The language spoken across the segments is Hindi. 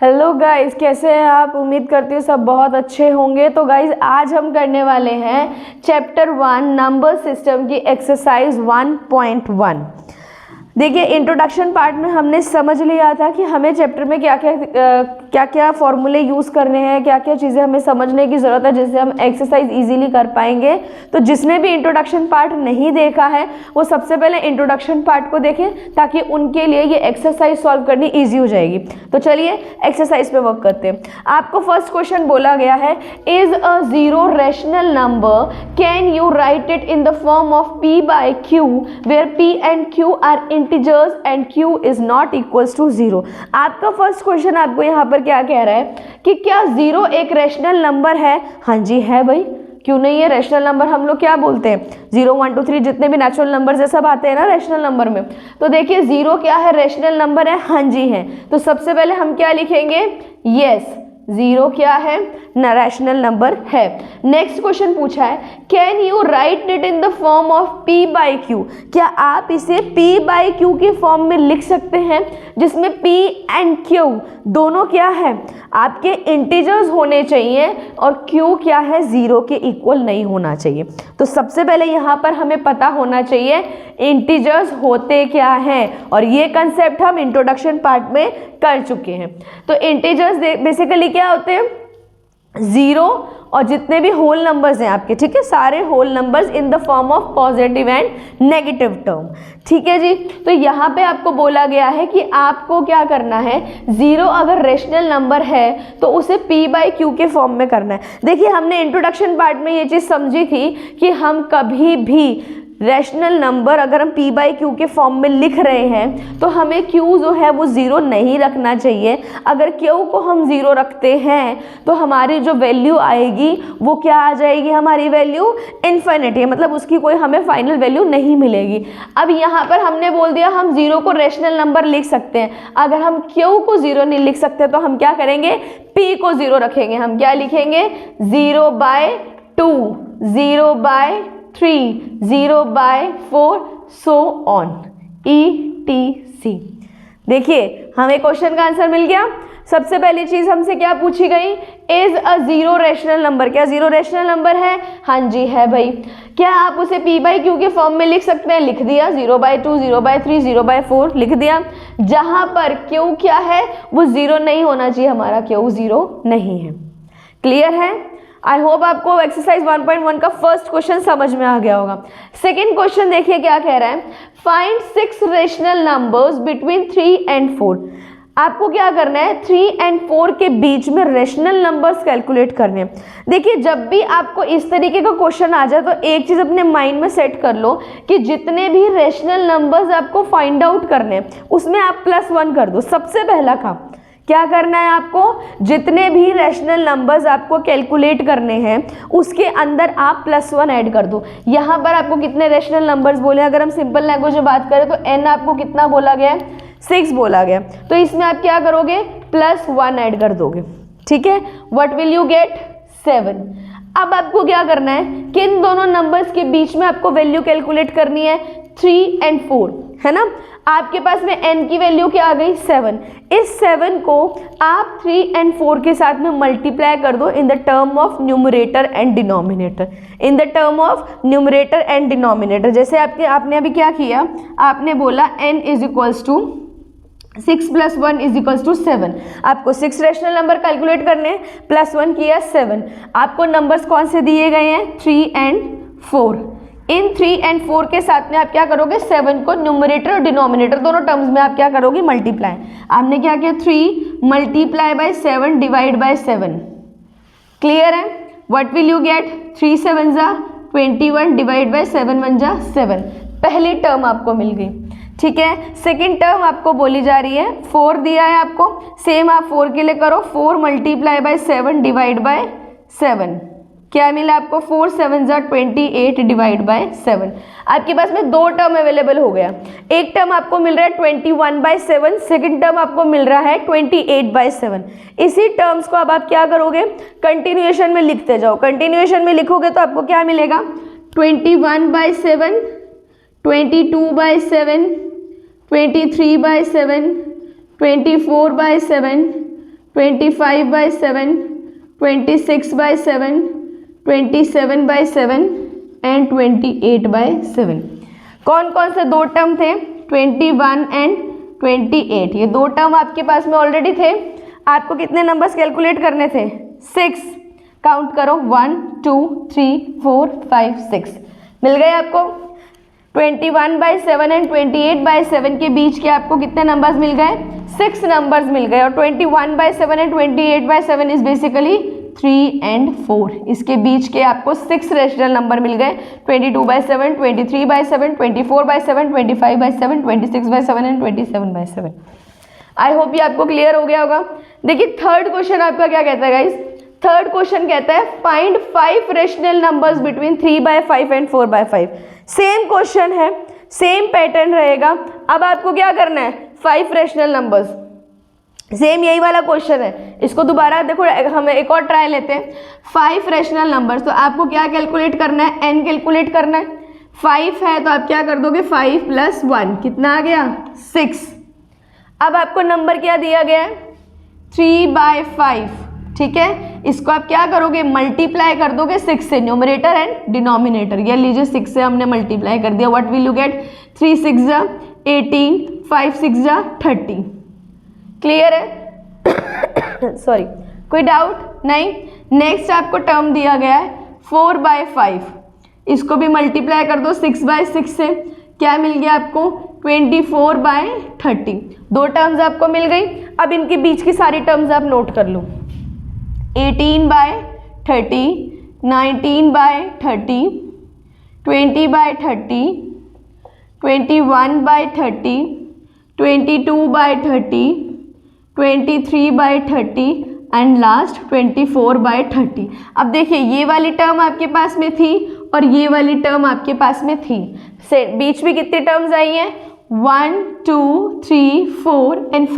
हेलो गाइस, कैसे हैं आप? उम्मीद करती हूँ सब बहुत अच्छे होंगे। तो गाइस आज हम करने वाले हैं चैप्टर 1 नंबर सिस्टम की एक्सरसाइज 1.1। देखिए, इंट्रोडक्शन पार्ट में हमने समझ लिया था कि हमें चैप्टर में क्या क्या फॉर्मूले यूज़ करने हैं, क्या क्या चीज़ें हमें समझने की ज़रूरत है जिससे हम एक्सरसाइज इजीली कर पाएंगे। तो जिसने भी इंट्रोडक्शन पार्ट नहीं देखा है वो सबसे पहले इंट्रोडक्शन पार्ट को देखें ताकि उनके लिए ये एक्सरसाइज सॉल्व करनी ईजी हो जाएगी। तो चलिए एक्सरसाइज पे वर्क करते हैं। आपको फर्स्ट क्वेश्चन बोला गया है, is a zero rational number, can you right it in the form of p by q where p and q are integers and q is not equals to 0। आपका फर्स्ट क्वेश्चन आपको यहाँ पर क्या कह रहा है कि क्या 0 एक रैशनल नंबर है? हाँ जी है भाई, क्यों नहीं है? रैशनल नंबर हम लोग क्या बोलते हैं? 0 1 2 3 जितने भी नेचुरल नंबर सब आते हैं ना रैशनल नंबर में। तो देखिए 0 क्या है? रैशनल नंबर है। हाँ जी है। तो सबसे पहले हम क्या लिखेंगे? यस, 0 क्या है? ना रैशनल नंबर है। नेक्स्ट क्वेश्चन पूछा है, can you right it in the form of p by q। क्या आप इसे p by q के फॉर्म में लिख सकते हैं जिसमें p एंड q दोनों क्या है? आपके इंटीजर्स होने चाहिए और q क्या है? 0 के इक्वल नहीं होना चाहिए। तो सबसे पहले यहाँ पर हमें पता होना चाहिए इंटीजर्स होते क्या हैं, और ये कंसेप्ट हम इंट्रोडक्शन पार्ट में कर चुके हैं। तो इंटीजर्स बेसिकली क्या होते हैं? 0 और जितने भी होल नंबर्स हैं आपके, ठीक है, सारे whole numbers in the form of positive and negative term. ठीक है जी। तो यहाँ पे आपको बोला गया है कि आपको क्या करना है, 0 अगर रेशनल नंबर है तो उसे p by q के फॉर्म में करना है। देखिए हमने इंट्रोडक्शन पार्ट में ये चीज़ समझी थी कि हम कभी भी रैशनल नंबर अगर हम p by q के फॉर्म में लिख रहे हैं तो हमें q जो है वो 0 नहीं रखना चाहिए। अगर q को हम 0 रखते हैं तो हमारी जो वैल्यू आएगी वो क्या आ जाएगी? हमारी वैल्यू इन्फिनिटी है, मतलब उसकी कोई हमें फाइनल वैल्यू नहीं मिलेगी। अब यहाँ पर हमने बोल दिया हम 0 को रैशनल नंबर लिख सकते हैं। अगर हम q को 0 नहीं लिख सकते तो हम क्या करेंगे? p को 0 रखेंगे। हम क्या लिखेंगे? 0 by 2, 0 by 3, 0 by 4, so on etc। देखिए हमें क्वेश्चन का आंसर मिल गया। सबसे पहली चीज हमसे क्या पूछी गई? Is a 0 rational number. क्या 0 रैशनल नंबर है? हाँ जी है भाई। क्या आप उसे p by q के फॉर्म में लिख सकते हैं? लिख दिया। 0 by 2, 0 by 3, 0 by 4 लिख दिया। जहां पर q क्या है वो 0 नहीं होना चाहिए, हमारा q 0 नहीं है। क्लियर है? आई होप आपको एक्सरसाइज 1.1 का फर्स्ट क्वेश्चन समझ में आ गया होगा। सेकेंड क्वेश्चन देखिए क्या कह रहा है, find 6 rational numbers between 3 and 4। आपको क्या करना है? 3 एंड 4 के बीच में रेशनल नंबर्स कैलकुलेट करने हैं। देखिए जब भी आपको इस तरीके का क्वेश्चन आ जाए तो एक चीज़ अपने माइंड में सेट कर लो कि जितने भी रेशनल नंबर्स आपको फाइंड आउट करने हैं उसमें आप +1 कर दो। सबसे पहला काम क्या करना है आपको? जितने भी रैशनल नंबर्स आपको कैलकुलेट करने हैं उसके अंदर आप +1 ऐड कर दो। यहाँ पर आपको कितने रैशनल नंबर्स बोले? अगर हम सिंपल लैंग्वेज में बात करें तो n आपको कितना बोला गया है? 6 बोला गया। तो इसमें आप क्या करोगे? +1 ऐड कर दोगे। ठीक है, व्हाट विल यू गेट? 7। अब आपको क्या करना है, किन दोनों नंबर्स के बीच में आपको वैल्यू कैलकुलेट करनी है? 3 एंड 4 है ना। आपके पास में n की वैल्यू क्या आ गई? 7। इस 7 को आप 3 एंड 4 के साथ में मल्टीप्लाई कर दो in the term of numerator and denominator. In the term of numerator and denominator. जैसे आपने अभी क्या किया, आपने बोला n is equals to 6 + 1 is equals to 7। आपको 6 रैशनल नंबर कैलकुलेट करने हैं, +1 किया 7। आपको नंबर्स कौन से दिए गए हैं? 3 एंड 4। इन 3 एंड 4 के साथ में आप क्या करोगे? 7 को न्यूमरेटर और डिनोमिनेटर दोनों टर्म्स में आप क्या करोगे? मल्टीप्लाई। आपने क्या किया? 3 multiply by 7 divide by 7। Clear है? What will you get? 3 7 जा 21 डिवाइड बाय 7 1 जा 7। पहली टर्म आपको मिल गई। ठीक है, सेकेंड टर्म आपको बोली जा रही है, 4 दिया है आपको। सेम आप 4 के लिए करो, 4 मल्टीप्लाई बाय 7 डिवाइड बाय 7। क्या मिला आपको? 4 7 जा 28 डिवाइड बाय 7। आपके पास में 2 टर्म अवेलेबल हो गया। एक टर्म आपको मिल रहा है 21/7, सेकंड टर्म आपको मिल रहा है 28/7। इसी टर्म्स को अब आप क्या करोगे? कंटिन्यूएशन में लिखते जाओ। कंटिन्यूएशन में लिखोगे तो आपको क्या मिलेगा? 21/7, 22/7, 23/7, 24/7, 25/7, 26/7, 27/7 एंड 28/7। कौन कौन से दो टर्म थे? 21 एंड 28। ये दो टर्म आपके पास में ऑलरेडी थे। आपको कितने नंबर्स कैलकुलेट करने थे? 6। काउंट करो, 1 2 3 4 5 6 मिल गए आपको। 21/7 एंड 28/7 के बीच के आपको कितने नंबर्स मिल गए? 6 नंबर्स मिल गए। और 21/7 एंड 28/7 इज बेसिकली 3 एंड 4। इसके बीच के आपको 6 रेशनल नंबर मिल गए। 22/7, 23/7, 24/7, 25/7, 26/7 एंड 27/7। आई होप ये आपको क्लियर हो गया होगा। देखिए थर्ड क्वेश्चन आपका क्या कहता है गाइज? थर्ड क्वेश्चन कहता है find 5 rational numbers between 3/5 and 4/5। Same question है, सेम पैटर्न रहेगा। अब आपको क्या करना है? 5 रेशनल नंबर्स, सेम यही वाला क्वेश्चन है। इसको दोबारा देखो, हम एक और ट्राई लेते हैं। 5 रेशनल नंबर्स, तो आपको क्या कैलकुलेट करना है? n कैलकुलेट करना है। 5 है तो आप क्या कर दोगे? 5 + 1 कितना आ गया? 6। अब आपको नंबर क्या दिया गया है? 3/5, ठीक है। इसको आप क्या करोगे? मल्टीप्लाई कर दोगे 6 से, न्यूमरेटर एंड डिनोमिनेटर। ये लीजिए 6 से हमने मल्टीप्लाई कर दिया। What will you get? 3 6 = 18, 5 6 = 30। Clear है? सॉरी, कोई डाउट नहीं? नेक्स्ट आपको टर्म दिया गया है 4/5। इसको भी मल्टीप्लाई कर दो 6/6 से। क्या मिल गया आपको? 24/30। दो टर्म्स आपको मिल गई। अब इनके बीच की सारी टर्म्स आप नोट कर लो। 18/30, 19/30, 20/30, 21/30, 22/30, 23/30 एंड लास्ट 24/30। अब देखिए ये वाली टर्म आपके पास में थी और ये वाली टर्म आपके पास में थी। से बीच में कितनी टर्म्स आई हैं? 1 2 3 4 एंड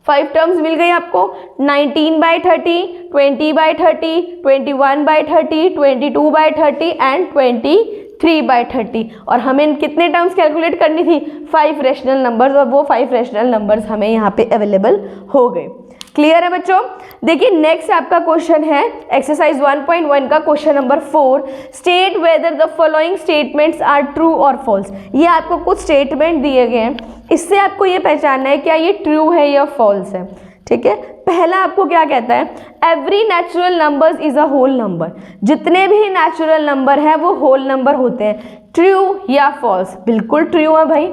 5 टर्म्स मिल गई आपको। 19/30, 20/30, 21/30, 22/30 एंड 23/30। और हमें कितने टर्म्स कैलकुलेट करनी थी? 5 रेशनल नंबर्स, और वो 5 रेशनल नंबर्स हमें यहाँ पे अवेलेबल हो गए। क्लियर है बच्चों? देखिए नेक्स्ट आपका क्वेश्चन है एक्सरसाइज 1.1 का question number 4। State whether the following statements are true और फॉल्स। ये आपको कुछ स्टेटमेंट दिए गए हैं, इससे आपको ये पहचानना है क्या ये ट्रू है या फॉल्स है। ठीक है, पहला आपको क्या कहता है? Every natural numbers is a whole number. जितने भी नेचुरल नंबर है वो होल नंबर होते हैं। ट्रू या फॉल्स? बिल्कुल ट्रू है भाई,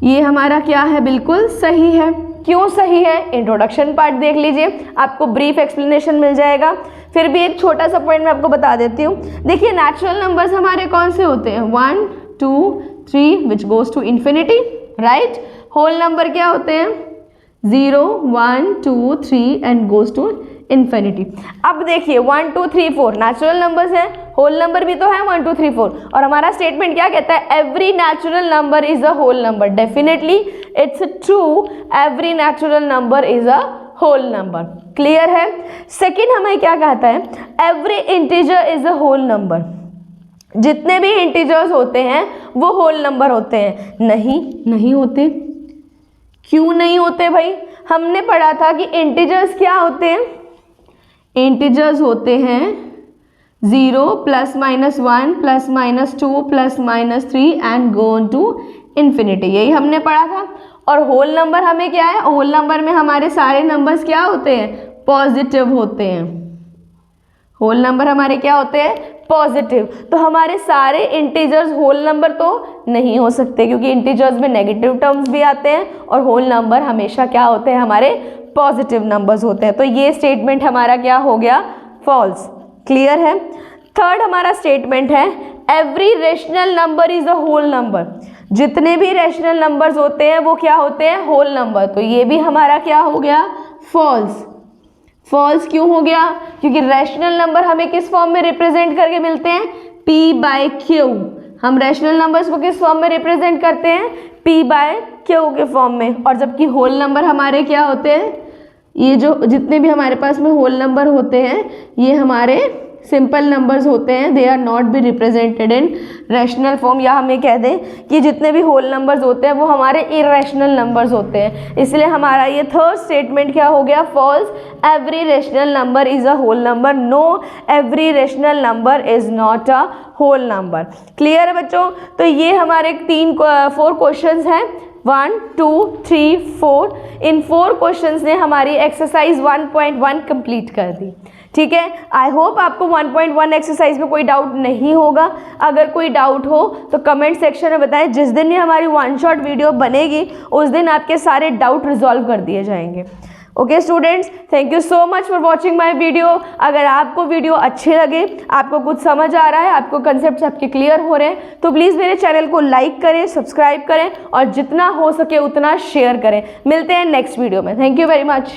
ये हमारा क्या है? बिल्कुल सही है। क्यों सही है? इंट्रोडक्शन पार्ट देख लीजिए, आपको ब्रीफ एक्सप्लेनेशन मिल जाएगा। फिर भी एक छोटा सा पॉइंट मैं आपको बता देती हूँ। देखिए नेचुरल नंबर्स हमारे कौन से होते हैं? 1 2 3 which goes to infinity, right. Whole number क्या होते हैं? 0 1 2 3 एंड गोज टू इन्फिनिटी। अब देखिए 1 2 3 4 नेचुरल नंबर्स हैं, होल नंबर भी तो है 1 2 3 4। और हमारा स्टेटमेंट क्या कहता है? Every natural number is a whole number. Definitely it's true, every natural number is a whole number. Clear है? सेकेंड हमें क्या कहता है? Every integer is a whole number. जितने भी इंटीजर्स होते हैं वो होल नंबर होते हैं। नहीं होते। क्यों नहीं होते भाई? हमने पढ़ा था कि इंटीजर्स क्या होते हैं? इंटीजर्स होते हैं 0 +- 1 +- 2 +- 3 and go on to infinity. यही हमने पढ़ा था। और होल नंबर हमें क्या है? होल नंबर में हमारे सारे नंबर्स क्या होते हैं? पॉजिटिव होते हैं। होल नंबर हमारे क्या होते हैं? पॉजिटिव। तो हमारे सारे इंटीजर्स होल नंबर तो नहीं हो सकते, क्योंकि इंटीजर्स में नेगेटिव टर्म्स भी आते हैं और होल नंबर हमेशा क्या होते हैं? हमारे पॉजिटिव नंबर्स होते हैं। तो ये स्टेटमेंट हमारा क्या हो गया? फॉल्स। क्लियर है? थर्ड हमारा स्टेटमेंट है every rational number is a whole number. जितने भी रेशनल नंबर्स होते हैं वो क्या होते हैं? Whole number. तो ये भी हमारा क्या हो गया? फॉल्स। फॉल्स क्यों हो गया? क्योंकि रैशनल नंबर हमें किस फॉर्म में रिप्रेजेंट करके मिलते हैं? P/Q। हम रैशनल नंबर्स को किस फॉर्म में रिप्रेजेंट करते हैं? P/Q के फॉर्म में। और जबकि होल नंबर हमारे क्या होते हैं? ये जो जितने भी हमारे पास में होल नंबर होते हैं ये हमारे सिंपल नंबर्स होते हैं, they are not be represented in rational form, या हम ये कह दें कि जितने भी होल नंबर्स होते हैं वो हमारे इरेशनल नंबर्स होते हैं। इसलिए हमारा ये थर्ड स्टेटमेंट क्या हो गया, false. Every rational number is a whole number, no every rational number is not a whole number. Clear है बच्चों? तो ये हमारे 4 क्वेश्चंस हैं, 1 2 3 4। इन 4 क्वेश्चंस ने हमारी एक्सरसाइज 1.1 कंप्लीट कर दी। ठीक है, आई होप आपको 1.1 एक्सरसाइज में कोई डाउट नहीं होगा। अगर कोई डाउट हो तो कमेंट सेक्शन में बताएं। जिस दिन ये हमारी 1 शॉट वीडियो बनेगी उस दिन आपके सारे डाउट रिजॉल्व कर दिए जाएंगे। Okay students, thank you so much for watching my video. अगर आपको वीडियो अच्छे लगे, आपको कुछ समझ आ रहा है, आपको कंसेप्ट आपके क्लियर हो रहे हैं, तो प्लीज़ मेरे चैनल को लाइक करें, सब्सक्राइब करें और जितना हो सके उतना शेयर करें। मिलते हैं नेक्स्ट वीडियो में। Thank you very much.